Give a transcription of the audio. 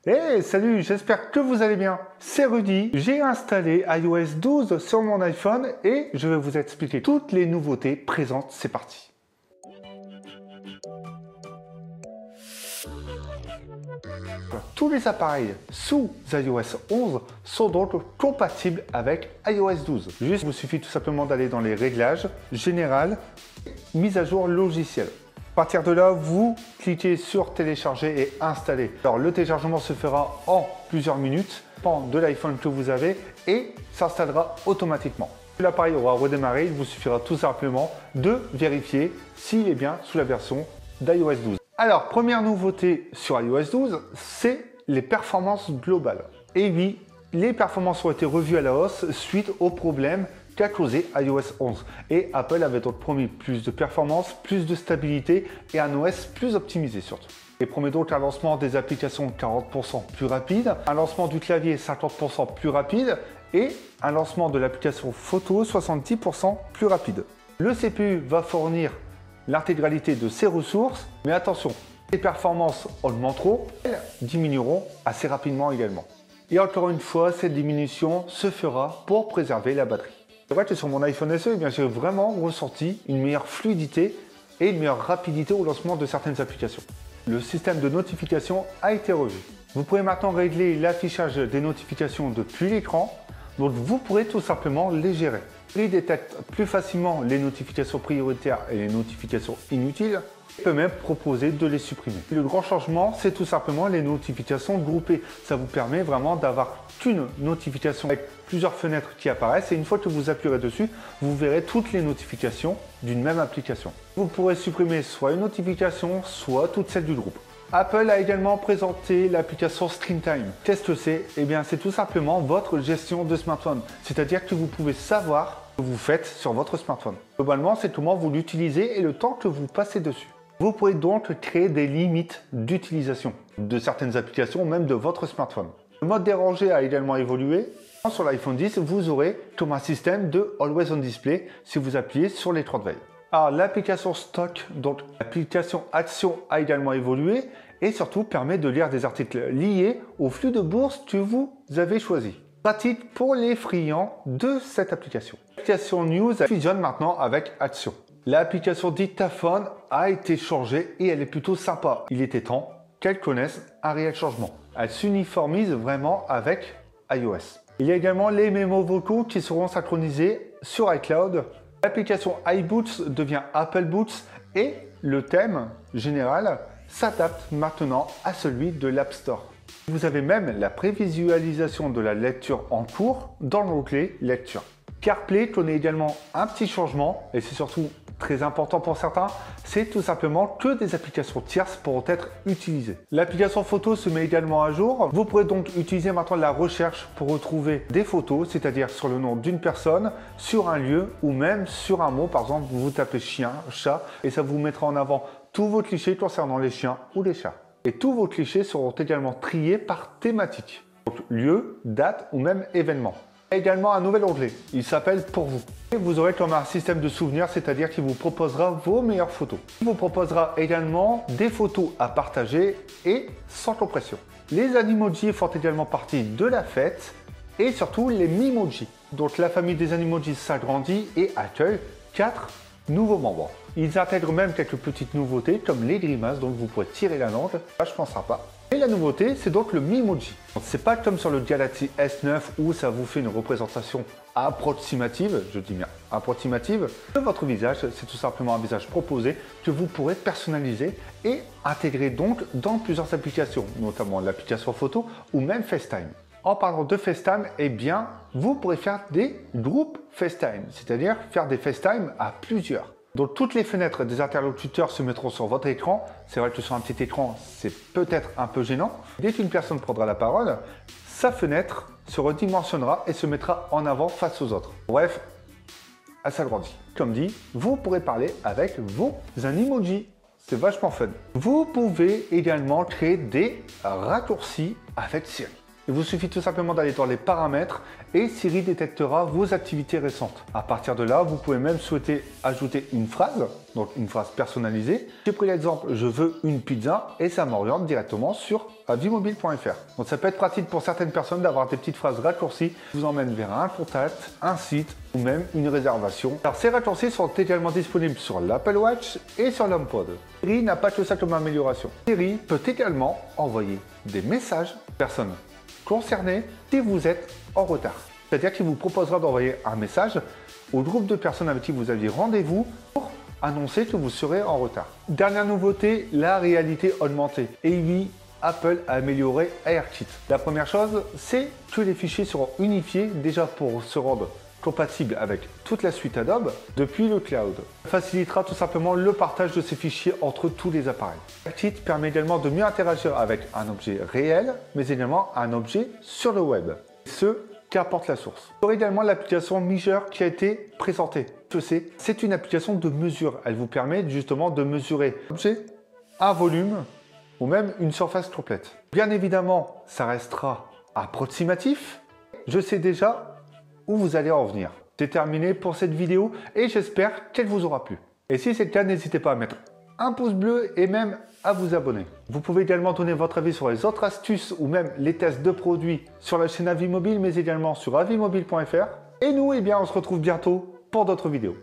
Hey, salut, j'espère que vous allez bien. C'est Rudy, j'ai installé iOS 12 sur mon iPhone et je vais vous expliquer toutes les nouveautés présentes. C'est parti. Tous les appareils sous iOS 11 sont donc compatibles avec iOS 12. Juste, il vous suffit tout simplement d'aller dans les réglages, général, mise à jour logiciel. À partir de là, vous cliquez sur télécharger et installer. Alors le téléchargement se fera en plusieurs minutes, dépend de l'iPhone que vous avez et s'installera automatiquement. L'appareil aura redémarré, il vous suffira tout simplement de vérifier s'il est bien sous la version d'iOS 12. Alors, première nouveauté sur iOS 12, c'est les performances globales. Et oui, les performances ont été revues à la hausse suite aux problèmes qu'a causé iOS 11. Et Apple avait donc promis plus de performance, plus de stabilité et un OS plus optimisé surtout. Et promet donc un lancement des applications 40% plus rapide, un lancement du clavier 50% plus rapide et un lancement de l'application photo 70% plus rapide. Le CPU va fournir l'intégralité de ses ressources, mais attention, les performances augmenteront, elles diminueront assez rapidement également. Et encore une fois, cette diminution se fera pour préserver la batterie. C'est vrai que sur mon iPhone SE, j'ai vraiment ressenti une meilleure fluidité et une meilleure rapidité au lancement de certaines applications. Le système de notification a été revu. Vous pouvez maintenant régler l'affichage des notifications depuis l'écran, donc vous pourrez tout simplement les gérer. Il détecte plus facilement les notifications prioritaires et les notifications inutiles. Il peut même proposer de les supprimer. Le grand changement, c'est tout simplement les notifications groupées. Ça vous permet vraiment d'avoir qu'une notification avec plusieurs fenêtres qui apparaissent et une fois que vous appuierez dessus, vous verrez toutes les notifications d'une même application. Vous pourrez supprimer soit une notification, soit toutes celles du groupe. Apple a également présenté l'application ScreenTime. Qu'est-ce que c'est? Eh bien, c'est tout simplement votre gestion de smartphone. C'est-à-dire que vous pouvez savoir ce que vous faites sur votre smartphone. Globalement, c'est comment vous l'utilisez et le temps que vous passez dessus. Vous pourrez donc créer des limites d'utilisation de certaines applications, même de votre smartphone. Le mode dérangé a également évolué. Sur l'iPhone 10, vous aurez comme un système de Always on Display si vous appuyez sur l'écran de veille. Alors l'application Stock, donc l'application Action a également évolué et surtout permet de lire des articles liés au flux de bourse que vous avez choisi. Pratique pour les friands de cette application. L'application News fusionne maintenant avec Action. L'application Dictaphone a été changée et elle est plutôt sympa. Il était temps qu'elle connaisse un réel changement. Elle s'uniformise vraiment avec iOS. Il y a également les mémos vocaux qui seront synchronisés sur iCloud. L'application iBoots devient Apple Boots et le thème général s'adapte maintenant à celui de l'App Store. Vous avez même la prévisualisation de la lecture en cours dans l'onglet Lecture. CarPlay connaît également un petit changement et c'est surtout très important pour certains, c'est tout simplement que des applications tierces pourront être utilisées. L'application photo se met également à jour. Vous pourrez donc utiliser maintenant la recherche pour retrouver des photos, c'est-à-dire sur le nom d'une personne, sur un lieu ou même sur un mot. Par exemple, vous tapez chien, chat et ça vous mettra en avant tous vos clichés concernant les chiens ou les chats. Et tous vos clichés seront également triés par thématique, donc lieu, date ou même événement. Il y a également un nouvel onglet, il s'appelle Pour vous. Et vous aurez comme un système de souvenirs, c'est-à-dire qu'il vous proposera vos meilleures photos. Il vous proposera également des photos à partager et sans compression. Les Animoji font également partie de la fête et surtout les Memoji. Donc la famille des Animoji s'agrandit et accueille 4 nouveaux membres. Ils intègrent même quelques petites nouveautés comme les grimaces, donc vous pourrez tirer la langue, ça je penserai pas. Et la nouveauté, c'est donc le Memoji. C'est pas comme sur le Galaxy S9 où ça vous fait une représentation approximative, je dis bien approximative, de votre visage. C'est tout simplement un visage proposé que vous pourrez personnaliser et intégrer donc dans plusieurs applications, notamment l'application photo ou même FaceTime. En parlant de FaceTime, eh bien, vous pourrez faire des groupes FaceTime, c'est-à-dire faire des FaceTime à plusieurs. Donc toutes les fenêtres des interlocuteurs se mettront sur votre écran. C'est vrai que sur un petit écran, c'est peut-être un peu gênant. Dès qu'une personne prendra la parole, sa fenêtre se redimensionnera et se mettra en avant face aux autres. Bref, elle s'agrandit. Comme dit, vous pourrez parler avec vos Animoji. C'est vachement fun. Vous pouvez également créer des raccourcis avec Siri. Il vous suffit tout simplement d'aller dans les paramètres et Siri détectera vos activités récentes. À partir de là, vous pouvez même souhaiter ajouter une phrase donc une phrase personnalisée. J'ai pris l'exemple je veux une pizza et ça m'oriente directement sur avimobile.fr. Donc ça peut être pratique pour certaines personnes d'avoir des petites phrases raccourcies qui vous emmènent vers un contact, un site ou même une réservation. Alors ces raccourcis sont également disponibles sur l'Apple Watch et sur l'HomePod. Siri n'a pas que ça comme amélioration. Siri peut également envoyer des messages aux personnes concernées si vous êtes en retard. C'est-à-dire qu'il vous proposera d'envoyer un message au groupe de personnes avec qui vous aviez rendez-vous pour annoncer que vous serez en retard. Dernière nouveauté, la réalité augmentée. Et oui, Apple a amélioré AirKit. La première chose, c'est que les fichiers seront unifiés déjà pour se rendre compatibles avec toute la suite Adobe depuis le cloud. Ça facilitera tout simplement le partage de ces fichiers entre tous les appareils. AirKit permet également de mieux interagir avec un objet réel, mais également un objet sur le web. Ce qu'apporte la source. Vous aurez également l'application Measure qui a été présentée. Je sais, c'est une application de mesure. Elle vous permet justement de mesurer un objet, un volume ou même une surface complète. Bien évidemment, ça restera approximatif. Je sais déjà où vous allez en venir. C'est terminé pour cette vidéo et j'espère qu'elle vous aura plu. Et si c'est le cas, n'hésitez pas à mettre un pouce bleu et même à vous abonner. Vous pouvez également donner votre avis sur les autres astuces ou même les tests de produits sur la chaîne Avimobile, mais également sur avimobile.fr. Et nous, eh bien, on se retrouve bientôt pour d'autres vidéos.